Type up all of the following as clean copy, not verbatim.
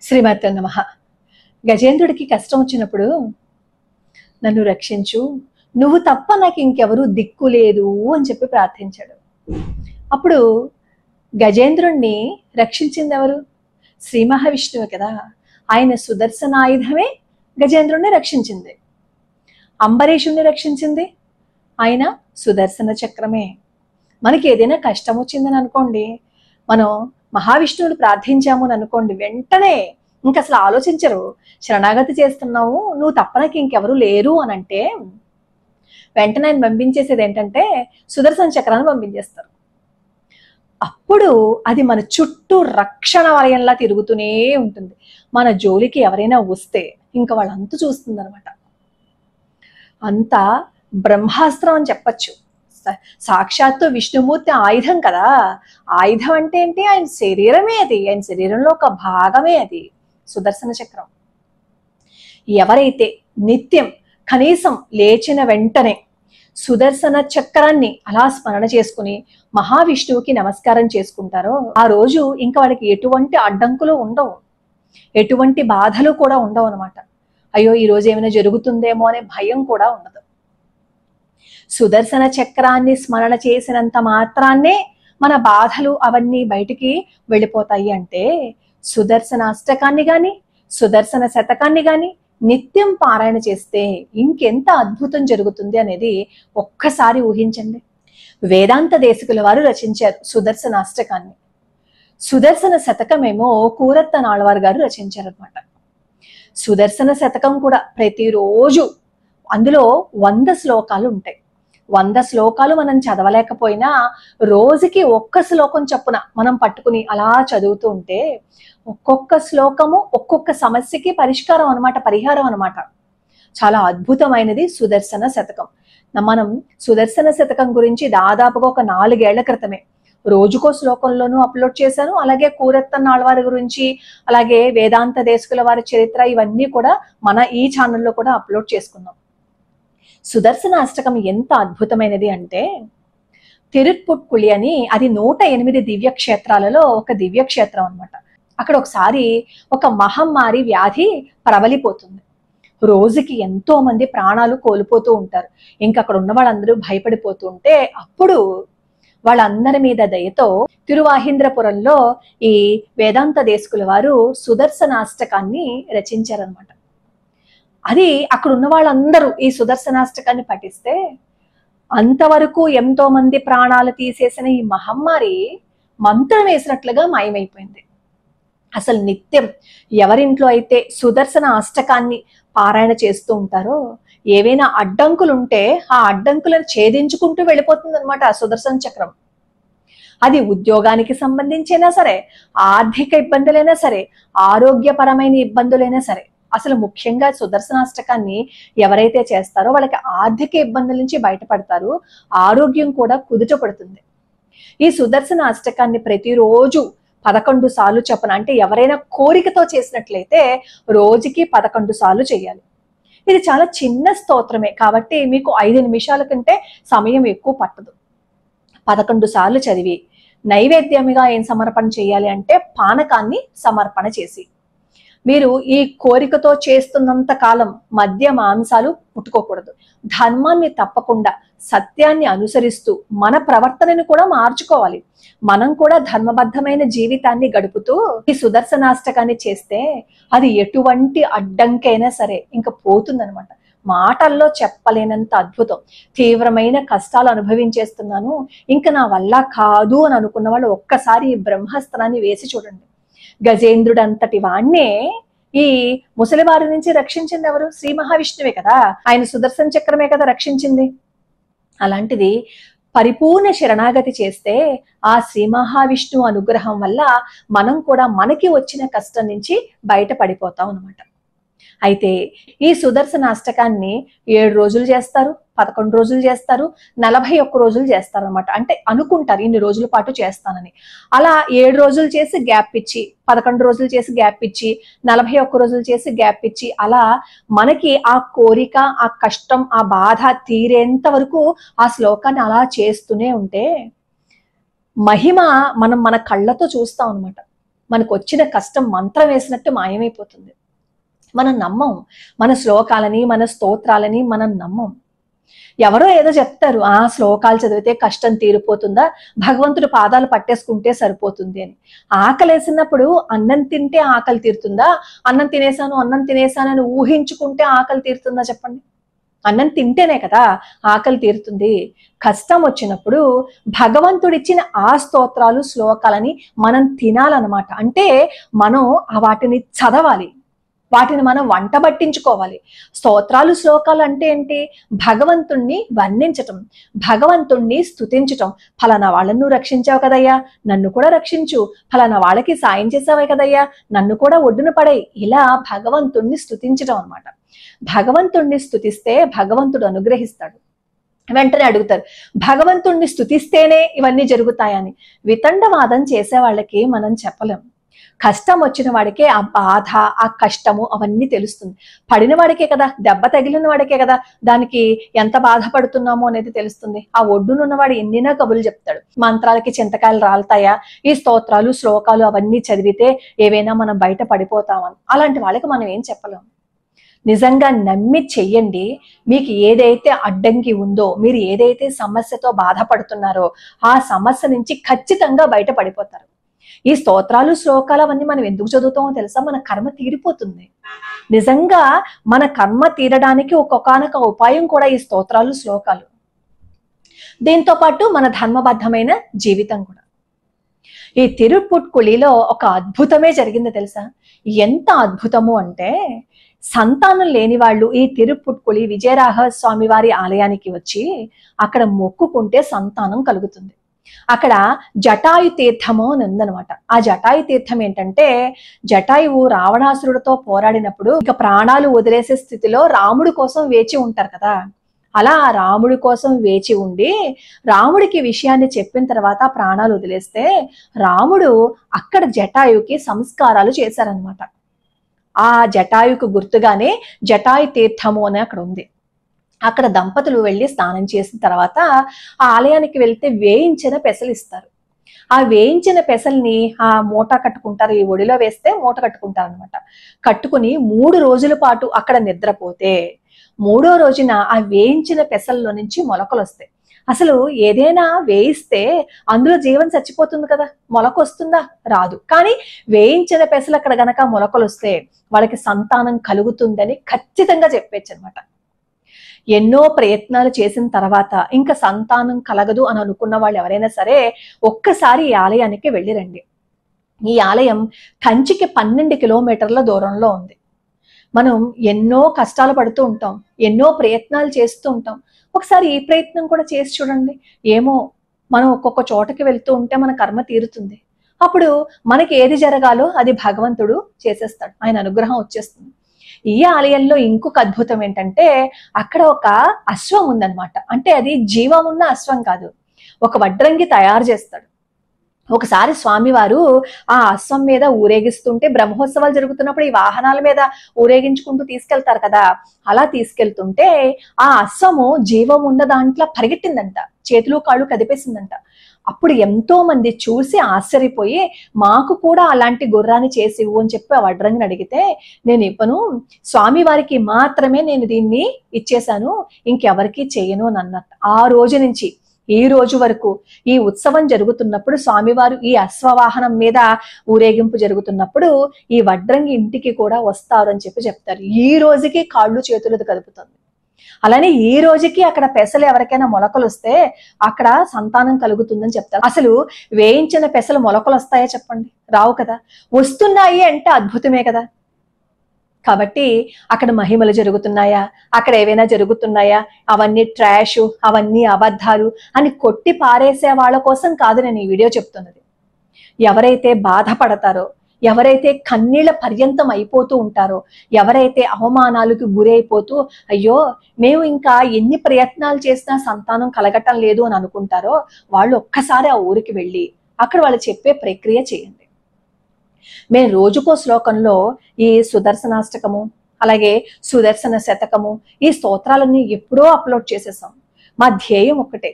శ్రీమాత్రే నమః. గజేంద్రుడికి కష్టం వచ్చినప్పుడు నన్ను రక్షించు, నువ్వు తప్ప నాకు ఇంకెవరూ దిక్కు లేదు అని చెప్పి ప్రార్థించాడు. అప్పుడు గజేంద్రుణ్ణి రక్షించింది ఎవరు? శ్రీ మహావిష్ణువు కదా. ఆయన సుదర్శన ఆయుధమే గజేంద్రుణ్ణి రక్షించింది. అంబరీషుణ్ణి రక్షించింది ఆయన సుదర్శన చక్రమే. మనకి ఏదైనా కష్టం వచ్చిందని అనుకోండి, మనం మహావిష్ణువుని ప్రార్థించాము అని అనుకోండి, వెంటనే ఇంక అసలు ఆలోచించరు. శరణాగతి చేస్తున్నావు, నువ్వు తప్ప నాకు ఇంకెవరు లేరు అని అంటే వెంటనే ఆయన పంపించేసేది ఏంటంటే సుదర్శన చక్రాన్ని పంపించేస్తారు. అప్పుడు అది మన చుట్టూ రక్షణ వలయంలా తిరుగుతూనే ఉంటుంది. మన జోలికి ఎవరైనా వస్తే ఇంకా వాళ్ళంతా చూస్తుంది అనమాట. అంతా బ్రహ్మాస్త్రం అని చెప్పచ్చు. సాక్షాత్తు విష్ణుమూర్తి ఆయుధం కదా. ఆయుధం అంటే ఏంటి? ఆయన శరీరమే అది, ఆయన శరీరంలో ఒక భాగమే అది సుదర్శన చక్రం. ఎవరైతే నిత్యం కనీసం లేచిన వెంటనే సుదర్శన చక్రాన్ని అలా స్మరణ చేసుకుని మహావిష్ణువుకి నమస్కారం చేసుకుంటారో ఆ రోజు ఇంకా వాళ్ళకి ఎటువంటి అడ్డంకులు ఉండవు, ఎటువంటి బాధలు కూడా ఉండవు అనమాట. అయ్యో ఈ రోజు ఏమైనా జరుగుతుందేమో అనే భయం కూడా ఉండదు. సుదర్శన చక్రాన్ని స్మరణ చేసినంత మాత్రాన్నే మన బాధలు అవన్నీ బయటికి వెళ్ళిపోతాయి అంటే సుదర్శన అష్టకాన్ని గాని సుదర్శన శతకాన్ని గాని నిత్యం పారాయణ చేస్తే ఇంకెంత అద్భుతం జరుగుతుంది అనేది ఒక్కసారి ఊహించండి. వేదాంత దేశికుల వారు రచించారు సుదర్శన అష్టకాన్ని. సుదర్శన శతకమేమో కూరత్త నాళ్వారు గారు రచించారు అనమాట. సుదర్శన శతకం కూడా ప్రతిరోజు అందులో 100 శ్లోకాలు ఉంటాయి. 100 శ్లోకాలు మనం చదవలేకపోయినా రోజుకి ఒక్క శ్లోకం చొప్పున మనం పట్టుకుని అలా చదువుతూ ఉంటే ఒక్కొక్క శ్లోకము ఒక్కొక్క సమస్యకి పరిష్కారం అనమాట, పరిహారం అనమాట. చాలా అద్భుతమైనది సుదర్శన శతకం. మనం సుదర్శన శతకం గురించి దాదాపుగా ఒక 4 ఏళ్ల క్రితమే రోజుకో శ్లోకంలోనూ అప్లోడ్ చేశాను. అలాగే కూరత్త నాళ్వారి గురించి, అలాగే వేదాంత దేశకుల వారి చరిత్ర, ఇవన్నీ కూడా మన ఈ ఛానల్లో కూడా అప్లోడ్ చేసుకున్నాం. సుదర్శన అష్టకం ఎంత అద్భుతమైనది అంటే తిరుప్పుట్కుళి అని, అది 108 దివ్య క్షేత్రాలలో ఒక దివ్య క్షేత్రం అనమాట. అక్కడ ఒకసారి ఒక మహమ్మారి వ్యాధి ప్రబలిపోతుంది. రోజుకి ఎంతో మంది ప్రాణాలు కోల్పోతూ ఉంటారు. ఇంకా అక్కడ ఉన్న వాళ్ళందరూ భయపడిపోతూ ఉంటే అప్పుడు వాళ్ళందరి మీద దయతో తిరువాహీంద్రపురంలో ఈ వేదాంత దేశకుల వారు సుదర్శనాష్టకాన్ని రచించారనమాట. అది అక్కడ ఉన్న వాళ్ళందరూ ఈ సుదర్శనాష్టకాన్ని పఠిస్తే అంతవరకు ఎంతో మంది ప్రాణాలు తీసేసిన ఈ మహమ్మారి మంత్రం వేసినట్లుగా మాయమైపోయింది. అసలు నిత్యం ఎవరింట్లో అయితే సుదర్శన అష్టకాన్ని పారాయణ చేస్తూ ఉంటారో ఏవైనా అడ్డంకులు ఉంటే ఆ అడ్డంకులను ఛేదించుకుంటూ వెళ్ళిపోతుంది అనమాట ఆ సుదర్శన చక్రం. అది ఉద్యోగానికి సంబంధించైనా సరే, ఆర్థిక ఇబ్బందులైనా సరే, ఆరోగ్యపరమైన ఇబ్బందులైనా సరే, అసలు ముఖ్యంగా సుదర్శనాష్టకాన్ని ఎవరైతే చేస్తారో వాళ్ళకి ఆర్థిక ఇబ్బందుల నుంచి బయటపడతారు, ఆరోగ్యం కూడా కుదుట పడుతుంది. ఈ సుదర్శన అష్టకాన్ని ప్రతిరోజు 11 సార్లు చొప్పున, అంటే ఎవరైనా కోరికతో చేసినట్లయితే రోజుకి 11 సార్లు చేయాలి. ఇది చాలా చిన్న స్తోత్రమే కాబట్టి మీకు 5 నిమిషాల కంటే సమయం ఎక్కువ పట్టదు. 11 సార్లు చదివి నైవేద్యముగా ఏం సమర్పణ చేయాలి అంటే పానకాన్ని సమర్పణ చేసి, మీరు ఈ కోరికతో చేస్తున్నంత కాలం మద్య మాంసాలు ముట్టుకోకూడదు. ధర్మాన్ని తప్పకుండా సత్యాన్ని అనుసరిస్తూ మన ప్రవర్తనను కూడా మార్చుకోవాలి. మనం కూడా ధర్మబద్ధమైన జీవితాన్ని గడుపుతూ ఈ సుదర్శనాష్టకాన్ని చేస్తే అది ఎటువంటి అడ్డంకైనా సరే ఇంకా పోతుందనమాట. మాటల్లో చెప్పలేనంత అద్భుతం. తీవ్రమైన కష్టాలు అనుభవించేస్తున్నాను, ఇంకా నా వల్ల కాదు అని అనుకున్న వాళ్ళు ఒక్కసారి ఈ బ్రహ్మాస్త్రాన్ని వేసి చూడండి. గజేంద్రుడు అంతటి వాణ్ణే ఈ ముసలివారి నుంచి రక్షించింది ఎవరు? శ్రీ మహావిష్ణువే కదా. ఆయన సుదర్శన చక్రమే కదా రక్షించింది. అలాంటిది పరిపూర్ణ శరణాగతి చేస్తే ఆ శ్రీ మహావిష్ణువు అనుగ్రహం వల్ల మనం కూడా మనకి వచ్చిన కష్టం నుంచి బయటపడిపోతాం అనమాట. అయితే ఈ సుదర్శన అష్టకాన్ని 7 రోజులు చేస్తారు, 11 రోజులు చేస్తారు, 41 రోజులు చేస్తారు అనమాట. అంటే అనుకుంటారు ఇన్ని రోజుల పాటు చేస్తానని. అలా 7 రోజులు చేసి గ్యాప్ ఇచ్చి, 11 రోజులు చేసి గ్యాప్ ఇచ్చి, 41 రోజులు చేసి గ్యాప్ ఇచ్చి, అలా మనకి ఆ కోరిక, ఆ కష్టం, ఆ బాధ తీరేంత వరకు ఆ శ్లోకాన్ని అలా చేస్తూనే ఉంటే మహిమ మనం మన కళ్ళతో చూస్తాం అనమాట. మనకు వచ్చిన కష్టం మంత్రం వేసినట్టు మాయమైపోతుంది. మనం నమ్మం మన శ్లోకాలని, మన స్తోత్రాలని మనం నమ్మం. ఎవరో ఏదో చెప్తారు, ఆ శ్లోకాలు చదివితే కష్టం తీరిపోతుందా, భగవంతుడి పాదాలు పట్టేసుకుంటే సరిపోతుంది అని. ఆకలేసినప్పుడు అన్నం తింటే ఆకలి తీరుతుందా, అన్నం తినేసాను అని ఊహించుకుంటే ఆకలి తీరుతుందా చెప్పండి? అన్నం తింటేనే కదా ఆకలి తీరుతుంది. కష్టం వచ్చినప్పుడు భగవంతుడిచ్చిన ఆ స్తోత్రాలు, శ్లోకాలని మనం తినాలన్నమాట. అంటే మనం వాటిని చదవాలి, వాటిని మనం వంట పట్టించుకోవాలి. స్తోత్రాలు, శ్లోకాలు అంటే ఏంటి? భగవంతుణ్ణి వర్ణించటం, భగవంతుణ్ణి స్తుతించటం. ఫలానా వాళ్ళను నువ్వు రక్షించావు కదయ్యా, నన్ను కూడా రక్షించు. ఫలానా వాళ్ళకి సాయం చేసావే కదయ్యా, నన్ను కూడా ఒడ్డున పడేయి. ఇలా భగవంతుణ్ణి స్తుతించటం అన్నమాట. భగవంతుణ్ణి స్తుతిస్తే భగవంతుడు అనుగ్రహిస్తాడు. వెంటనే అడుగుతారు, భగవంతుణ్ణి స్తుతిస్తేనే ఇవన్నీ జరుగుతాయని. వితండవాదం చేసే వాళ్ళకి మనం చెప్పలేం. కష్టం వచ్చిన వాడికే ఆ బాధ, ఆ కష్టము అవన్నీ తెలుస్తుంది. పడిన వాడికే కదా, దెబ్బ తగిలిన వాడికే కదా దానికి ఎంత బాధపడుతున్నామో అనేది తెలుస్తుంది. ఆ ఒడ్డునున్నవాడు ఎన్నినా కబులు చెప్తాడు, మంత్రాలకి చింతకాయలు రాలుతాయా, ఈ స్తోత్రాలు, శ్లోకాలు అవన్నీ చదివితే ఏవైనా మనం బయట పడిపోతామని. అలాంటి వాళ్ళకి మనం ఏం చెప్పలేం. నిజంగా నమ్మి చెయ్యండి. మీకు ఏదైతే అడ్డంకి ఉందో, మీరు ఏదైతే సమస్యతో బాధపడుతున్నారో ఆ సమస్య నుంచి ఖచ్చితంగా బయట పడిపోతారు. ఈ స్తోత్రాలు, శ్లోకాలు అవన్నీ మనం ఎందుకు చదువుతామో తెలుసా? మన కర్మ తీరిపోతుంది. నిజంగా మన కర్మ తీరడానికి ఒక్కొక్కనొక ఉపాయం కూడా ఈ స్తోత్రాలు, శ్లోకాలు. దీంతో పాటు మన ధర్మబద్ధమైన జీవితం కూడా. ఈ తిరుపుట్కుళిలో ఒక అద్భుతమే జరిగింది తెలుసా? ఎంత అద్భుతము అంటే, సంతానం లేని వాళ్ళు ఈ తిరుపుట్కుళి విజయరాఘ స్వామి వారి ఆలయానికి వచ్చి అక్కడ మొక్కుకుంటే సంతానం కలుగుతుంది. అక్కడ జటాయు తీర్థము అని ఉందనమాట. ఆ జటాయు తీర్థం ఏంటంటే, జటాయువు రావణాసురుడితో పోరాడినప్పుడు ఇక ప్రాణాలు వదిలేసే స్థితిలో రాముడి కోసం వేచి ఉంటారు కదా, అలా రాముడి కోసం వేచి ఉండి రాముడికి విషయాన్ని చెప్పిన తర్వాత ప్రాణాలు వదిలేస్తే రాముడు అక్కడ జటాయుకి సంస్కారాలు చేశారనమాట. ఆ జటాయుకు గుర్తుగానే జటాయు తీర్థము అని అక్కడ ఉంది. అక్కడ దంపతులు వెళ్ళి స్నానం చేసిన తర్వాత ఆ ఆలయానికి వెళ్తే వేయించిన పెసలు ఇస్తారు. ఆ వేయించిన పెసల్ని ఆ మూట కట్టుకుంటారు, ఈ ఒడిలో వేస్తే మూట కట్టుకుంటారు అనమాట. కట్టుకుని 3 రోజుల పాటు అక్కడ నిద్రపోతే 3వ రోజున ఆ వేయించిన పెసల్లో నుంచి మొలకలు వస్తాయి. అసలు ఏదైనా వేయిస్తే అందులో జీవం చచ్చిపోతుంది కదా, మొలక వస్తుందా? రాదు. కానీ వేయించిన పెసలు అక్కడ గనక మొలకలు వస్తే వాళ్ళకి సంతానం కలుగుతుందని ఖచ్చితంగా చెప్పేచ్చు అనమాట. ఎన్నో ప్రయత్నాలు చేసిన తర్వాత ఇంకా సంతానం కలగదు అని అనుకున్న వాళ్ళు ఎవరైనా సరే ఒక్కసారి ఈ ఆలయానికి వెళ్ళిరండి. ఈ ఆలయం కంచికి 12 కిలోమీటర్ల దూరంలో ఉంది. మనం ఎన్నో కష్టాలు పడుతూ ఉంటాం, ఎన్నో ప్రయత్నాలు చేస్తూ ఉంటాం. ఒకసారి ఈ ప్రయత్నం కూడా చేసి చూడండి. ఏమో మనం ఒక్కొక్క చోటకి వెళ్తూ ఉంటే మన కర్మ తీరుతుంది. అప్పుడు మనకి ఏది జరగాలో అది భగవంతుడు చేసేస్తాడు, ఆయన అనుగ్రహం వచ్చేస్తుంది. ఈ ఆలయంలో ఇంకొక అద్భుతం ఏంటంటే, అక్కడ ఒక అశ్వం ఉందన్నమాట. అంటే అది జీవం ఉన్న అశ్వం కాదు, ఒక వడ్రంగి తయారు చేస్తాడు. ఒకసారి స్వామివారు ఆ అశ్వం మీద ఊరేగిస్తుంటే, బ్రహ్మోత్సవాలు జరుగుతున్నప్పుడు ఈ వాహనాల మీద ఊరేగించుకుంటూ తీసుకెళ్తారు కదా, అలా తీసుకెళ్తుంటే ఆ అశ్వము జీవం ఉన్న దాంట్లో పరిగెట్టిందంట, చేతులు కాళ్ళు కదిపేసిందంట. అప్పుడు ఎంతో మంది చూసి ఆశ్చర్యపోయి, మాకు కూడా అలాంటి గుర్రాన్ని చేసి ఇవ్వు అని చెప్పి ఆ వడ్రంగిని అడిగితే, నేను ఇవ్వను, స్వామివారికి మాత్రమే నేను దీన్ని ఇచ్చేశాను, ఇంకెవరికి చేయను అని అన్నట్టు. ఆ రోజు నుంచి ఈ రోజు వరకు ఈ ఉత్సవం జరుగుతున్నప్పుడు, స్వామివారు ఈ అశ్వవాహనం మీద ఊరేగింపు జరుగుతున్నప్పుడు ఈ వడ్రంగి ఇంటికి కూడా వస్తారు అని చెప్పి చెప్తారు. ఈ రోజుకి కాళ్ళు చేతులు కదుపుతుంది. అలానే ఈ రోజుకి అక్కడ పెసలు ఎవరికైనా మొలకలు వస్తే అక్కడ సంతానం కలుగుతుందని చెప్తారు. అసలు వేయించిన పెసలు మొలకలు వస్తాయా చెప్పండి? రావు కదా. వస్తున్నాయి అంటే అద్భుతమే కదా. కాబట్టి అక్కడ మహిమలు జరుగుతున్నాయా, అక్కడ ఏవైనా జరుగుతున్నాయా, అవన్నీ ట్రాష్, అవన్నీ అబద్ధాలు అని కొట్టి పారేసే వాళ్ళ కోసం కాదు నేను ఈ వీడియో చెప్తున్నది. ఎవరైతే బాధపడతారో, ఎవరైతే కన్నీళ్ల పర్యంతం అయిపోతూ ఉంటారో, ఎవరైతే అవమానాలకు గురైపోతూ అయ్యో మేము ఇంకా ఎన్ని ప్రయత్నాలు చేసినా సంతానం కలగటం లేదు అని అనుకుంటారో, వాళ్ళు ఒక్కసారి ఆ ఊరికి వెళ్ళి అక్కడ వాళ్ళు చెప్పే ప్రక్రియ చేయండి. మేము రోజుకో శ్లోకంలో ఈ సుదర్శనాష్టకము, అలాగే సుదర్శన శతకము, ఈ స్తోత్రాలన్నీ ఎప్పుడో అప్లోడ్ చేసేసాం. మా ధ్యేయం ఒక్కటే,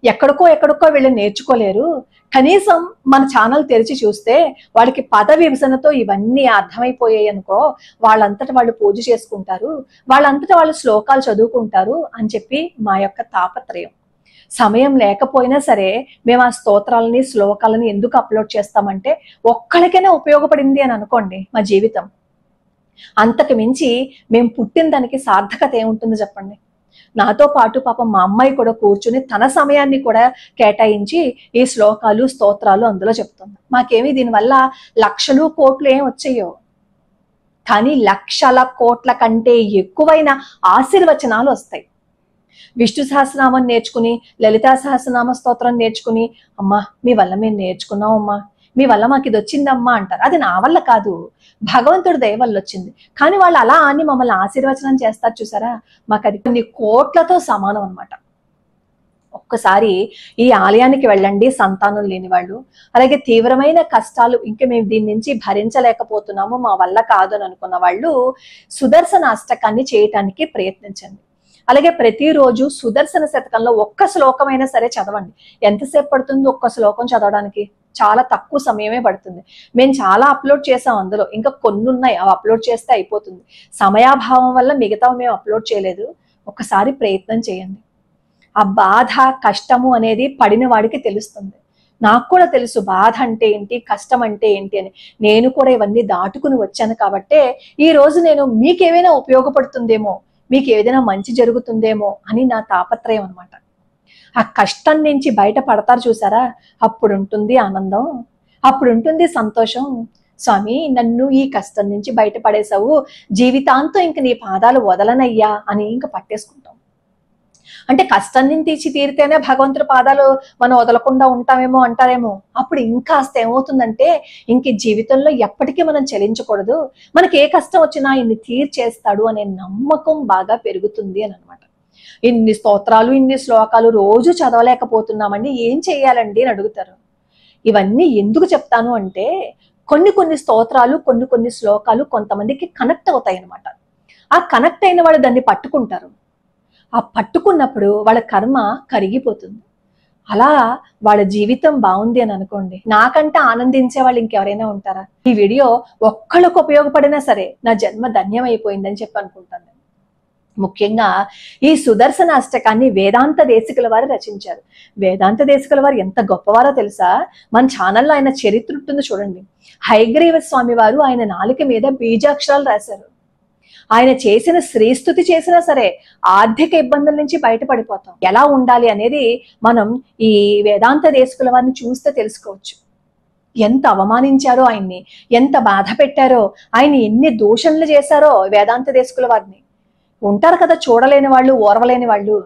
ఎక్కడికో ఎక్కడికో వీళ్ళు నేర్చుకోలేరు. కనీసం మన ఛానల్ తెరిచి చూస్తే వాళ్ళకి పద విభజనతో ఇవన్నీ అర్థమైపోయాయి అనుకో, వాళ్ళంతట వాళ్ళు పూజ చేసుకుంటారు, వాళ్ళంతట వాళ్ళు శ్లోకాలు చదువుకుంటారు అని చెప్పి మా యొక్క తాపత్రయం. సమయం లేకపోయినా సరే మేము ఆ స్తోత్రాలని శ్లోకాలని ఎందుకు అప్లోడ్ చేస్తామంటే ఒక్కడికైనా ఉపయోగపడింది అని అనుకోండి మా జీవితం. అంతకు మించి మేము పుట్టిన దానికి సార్థకత ఏముంటుందో చెప్పండి. నాతో పాటు పాపం మా అమ్మాయి కూడా కూర్చుని తన సమయాన్ని కూడా కేటాయించి ఈ శ్లోకాలు స్తోత్రాలు అందులో చెప్తుంది. మాకేమి దీనివల్ల లక్షలు కోట్లు ఏం వచ్చాయో, కానీ లక్షల కోట్ల కంటే ఎక్కువైన ఆశీర్వచనాలు వస్తాయి. విష్ణు సహస్రనామం నేర్చుకుని, లలితా సహస్రనామ స్తోత్రం నేర్చుకుని, అమ్మా మీ వల్ల మేము నేర్చుకున్నాం అమ్మా, మీ వల్ల మాకు ఇది వచ్చిందమ్మా అంటారు. అది నా వల్ల కాదు, భగవంతుడి దయ వల్ల వచ్చింది. కానీ వాళ్ళు అలా అని మమ్మల్ని ఆశీర్వచనం చేస్తారు చూసారా, మాకు అది కొన్ని కోట్లతో సమానం అనమాట. ఒక్కసారి ఈ ఆలయానికి వెళ్ళండి సంతానం లేని వాళ్ళు, అలాగే తీవ్రమైన కష్టాలు ఇంకా మేము దీని నుంచి భరించలేకపోతున్నాము మా వల్ల కాదు అని అనుకున్న వాళ్ళు సుదర్శన అష్టకాన్ని చేయటానికి ప్రయత్నించండి. అలాగే ప్రతిరోజు సుదర్శన శతకంలో ఒక్క శ్లోకమైనా సరే చదవండి. ఎంతసేపు పడుతుంది ఒక్క శ్లోకం చదవడానికి? చాలా తక్కువ సమయమే పడుతుంది. మేము చాలా అప్లోడ్ చేసాం, అందులో ఇంకా కొన్ని ఉన్నాయి, అవి అప్లోడ్ చేస్తే అయిపోతుంది. సమయాభావం వల్ల మిగతా మేము అప్లోడ్ చేయలేదు. ఒక్కసారి ప్రయత్నం చేయండి. ఆ బాధ కష్టము అనేది పడిన వాడికి తెలుస్తుంది. నాకు కూడా తెలుసు బాధ అంటే ఏంటి, కష్టం అంటే ఏంటి అని. నేను కూడా ఇవన్నీ దాటుకుని వచ్చాను కాబట్టే ఈ రోజు నేను మీకేమైనా ఉపయోగపడుతుందేమో, మీకు ఏదైనా మంచి జరుగుతుందేమో అని నా తాపత్రయం అనమాట. ఆ కష్టం నుంచి బయట పడతారు చూసారా, అప్పుడు ఉంటుంది ఆనందం, అప్పుడు ఉంటుంది సంతోషం. స్వామి నన్ను ఈ కష్టం నుంచి బయటపడేశావు, జీవితాంతం ఇంక నీ పాదాలు వదలనయ్యా అని ఇంక పట్టేసుకుంటాం. అంటే కష్టం నుంచి తీరితేనే భగవంతుడి పాదాలు మనం వదలకుండా ఉంటామేమో అంటారేమో. అప్పుడు ఇంకాస్త ఏమవుతుందంటే ఇంక జీవితంలో ఎప్పటికీ మనం చలించకూడదు, మనకి ఏ కష్టం వచ్చినా ఇన్ని తీర్చేస్తాడు అనే నమ్మకం బాగా పెరుగుతుంది అని అనమాట. ఇన్ని స్తోత్రాలు ఇన్ని శ్లోకాలు రోజు చదవలేకపోతున్నామండి, ఏం చేయాలండి అని అడుగుతారు. ఇవన్నీ ఎందుకు చెప్తాను అంటే కొన్ని స్తోత్రాలు కొన్ని శ్లోకాలు కొంతమందికి కనెక్ట్ అవుతాయి అనమాట. ఆ కనెక్ట్ అయిన వాళ్ళు దాన్ని పట్టుకుంటారు. ఆ పట్టుకున్నప్పుడు వాళ్ళ కర్మ కరిగిపోతుంది. అలా వాళ్ళ జీవితం బాగుంది అని అనుకోండి. నాకంటే ఆనందించే వాళ్ళు ఇంకెవరైనా ఉంటారా? ఈ వీడియో ఒక్కళ్ళకు ఉపయోగపడినా సరే నా జన్మ ధన్యమైపోయిందని చెప్పి అనుకుంటాను. ముఖ్యంగా ఈ సుదర్శన అష్టకాన్ని వేదాంత దేశికుల వారు రచించారు. వేదాంత దేశికుల వారు ఎంత గొప్పవారో తెలుసా? మన ఛానల్లో ఆయన చరిత్ర ఉంటుంది చూడండి. హయగ్రీవ స్వామి వారు ఆయన నాలుక మీద బీజాక్షరాలు రాశారు. ఆయన చేసిన శ్రీస్తుతి చేసినా సరే ఆర్థిక ఇబ్బందుల నుంచి బయటపడిపోతాం. ఎలా ఉండాలి అనేది మనం ఈ వేదాంత దేశికుల వారిని చూస్తే తెలుసుకోవచ్చు. ఎంత అవమానించారో ఆయన్ని, ఎంత బాధ పెట్టారో, ఆయన ఎన్ని దూషణలు చేశారో వేదాంత దేశికుల వారిని. ఉంటారు కదా చూడలేని వాళ్ళు, ఓర్వలేని వాళ్ళు.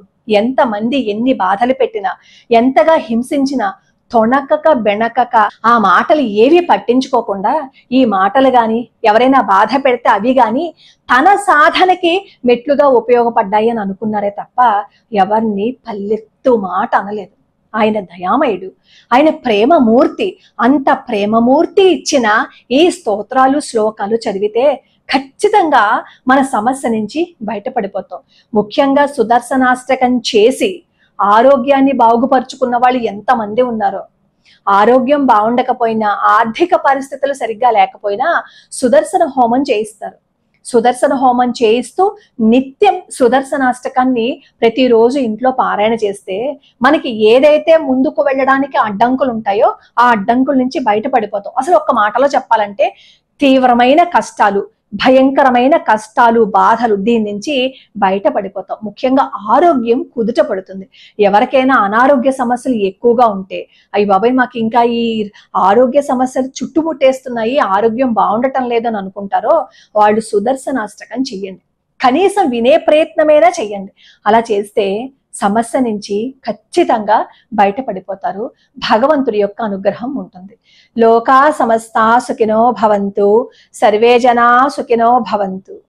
ఎంతమంది ఎన్ని బాధలు పెట్టినా, ఎంతగా హింసించినా తొణకక బెణకక ఆ మాటలు ఏవి పట్టించుకోకుండా, ఈ మాటలు గాని ఎవరైనా బాధ పెడితే అవి గాని తన సాధనకి మెట్లుగా ఉపయోగపడ్డాయి అని అనుకున్నారే తప్ప ఎవరిని పల్లెత్తు మాట అనలేదు. ఆయన దయామయుడు, ఆయన ప్రేమమూర్తి. అంత ప్రేమమూర్తి ఇచ్చిన ఈ స్తోత్రాలు శ్లోకాలు చదివితే ఖచ్చితంగా మన సమస్య నుంచి బయటపడిపోతాం. ముఖ్యంగా సుదర్శనాష్టకం చేసి ఆరోగ్యాన్ని బాగుపరుచుకున్న వాళ్ళు ఎంతమంది ఉన్నారో. ఆరోగ్యం బాగుండకపోయినా, ఆర్థిక పరిస్థితులు సరిగ్గా లేకపోయినా సుదర్శన హోమం చేయిస్తారు. సుదర్శన హోమం చేయిస్తూ నిత్యం సుదర్శనాష్టకాన్ని ప్రతిరోజు ఇంట్లో పారాయణ చేస్తే మనకి ఏదైతే ముందుకు వెళ్ళడానికి అడ్డంకులు ఉంటాయో ఆ అడ్డంకుల నుంచి బయటపడిపోతాం. అసలు ఒక్క మాటలో చెప్పాలంటే తీవ్రమైన కష్టాలు, భయంకరమైన కష్టాలు, బాధలు దీని నుంచి బయటపడిపోతాం. ముఖ్యంగా ఆరోగ్యం కుదుట పడుతుంది. ఎవరికైనా అనారోగ్య సమస్యలు ఎక్కువగా ఉంటే, అయ్యి బాబాయ్ మాకు ఇంకా ఈ ఆరోగ్య సమస్యలు చుట్టుముట్టేస్తున్నాయి, ఆరోగ్యం బాగుండటం లేదని అనుకుంటారో వాళ్ళు సుదర్శనాష్టకం చెయ్యండి. కనీసం వినే ప్రయత్నమైనా చెయ్యండి. అలా చేస్తే సమస్య నుంచి ఖచ్చితంగా బయటపడిపోతారు. భగవంతుడి యొక్క అనుగ్రహం ఉంటుంది. లోకా సమస్తా సుఖినో భవంతు, సర్వే జనా సుఖినో భవంతు.